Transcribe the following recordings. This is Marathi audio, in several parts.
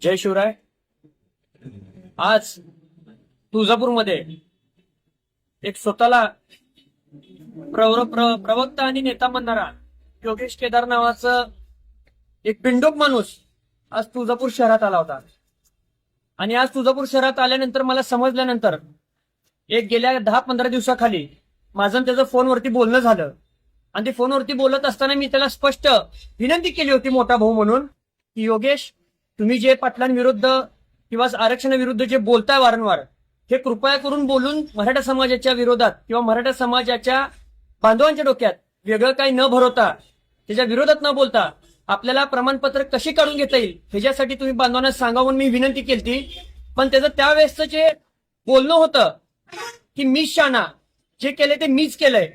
जय शिवराय. आज तुळजापूरमध्ये एक स्वतःला प्रवक्ता आणि नेता म्हणणारा योगेश केदार नावाचं एक बिंडोक माणूस आज तुळजापूर शहरात आला होता. आणि आज तुळजापूर शहरात आल्यानंतर मला समजल्यानंतर एक गेल्या 10-15 दिवसाखाली माझं आणि त्याचं फोनवरती बोलणं झालं. आणि ते फोनवरती बोलत असताना मी त्याला स्पष्ट विनंती केली होती, मोठा भाऊ म्हणून, की योगेश, तुम्ही जे पाटलांविरुद्ध किंवा आरक्षणाविरुद्ध जे बोलताय वारंवार, हे कृपया करून बोलून मराठा समाजाच्या विरोधात किंवा मराठा समाजाच्या बांधवांच्या डोक्यात वेगळं काही न भरवता, त्याच्या विरोधात न बोलता आपल्याला प्रमाणपत्र कशी काढून घेता येईल ह्याच्यासाठी तुम्ही बांधवांना सांगावून मी विनंती केली. पण त्याचं त्यावेळेसचं जे बोलणं होतं की मी शाना, जे केलंय ते मीच केलंय,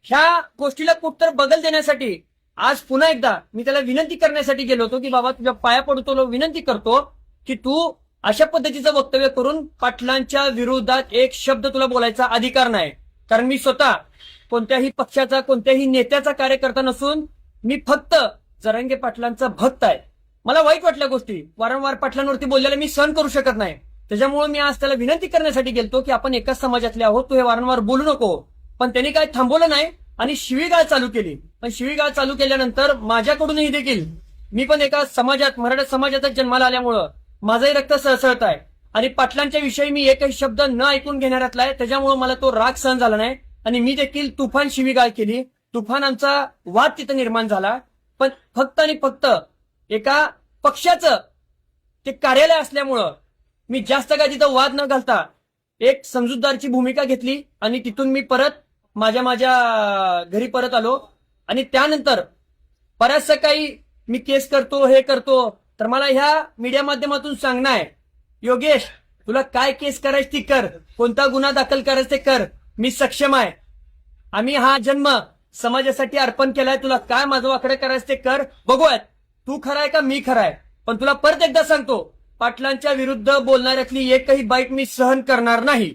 ह्या गोष्टीला कुठतर बदल देण्यासाठी आज पुन्हा एकदा मी त्याला विनंती करण्यासाठी गेलो होतो की बाबा, तुझ्या पाया पडतो, विनंती करतो की तू अशा पद्धतीचं वक्तव्य करून पाटलांच्या विरोधात एक शब्द तुला बोलायचा अधिकार नाही. कारण मी स्वतः कोणत्याही पक्षाचा, कोणत्याही नेत्याचा कार्यकर्ता नसून मी फक्त जरांगे पाटलांचा भक्त आहे. मला वाईट वाटल्या गोष्टी वारंवार पाटलांवरती बोललेल्या मी सहन करू शकत नाही. त्याच्यामुळे मी आज त्याला विनंती करण्यासाठी गेलतो की आपण एकाच समाजातले आहोत, तू हे वारंवार बोलू नको. पण त्यांनी काय थांबवलं नाही आणि शिवीगाळ चालू केली. पण शिवीगाळ चालू केल्यानंतर माझ्याकडूनही देखील, मी पण एका समाजात, मराठा समाजातच जन्माला आल्यामुळं माझंही रक्त सळसळत आहे. आणि पाटलांच्या विषयी मी एकही शब्द न ऐकून घेणाऱ्यातला आहे. त्याच्यामुळे मला तो राग सहन झाला नाही आणि मी देखील तुफान शिवीगाळ केली. तुफान आमचा वाद तिथं निर्माण झाला. पण फक्त आणि फक्त एका पक्षाचं ते कार्यालय असल्यामुळं मी जास्त काय तिथं वाद न घालता एक समजूतदारची भूमिका घेतली आणि तिथून मी परत माझ्या घरी परत आलो. आणि त्यानंतर बऱ्याचसं काही मी केस करतो, हे करतो, तर मला ह्या मीडिया माध्यमातून सांगणं आहे, योगेश, तुला काय केस करायची ती कर, कोणता गुन्हा दाखल करायचा ते कर, मी सक्षम आहे. आम्ही हा जन्म समाजासाठी अर्पण केलाय. तुला काय माझं वाकडं करायचं ते कर, बघूयात तू खराय का मी खराय. पण तुला परत एकदा सांगतो, पाटलांच्या विरुद्ध बोलणाऱ्यातली एकही बाईट मी सहन करणार नाही.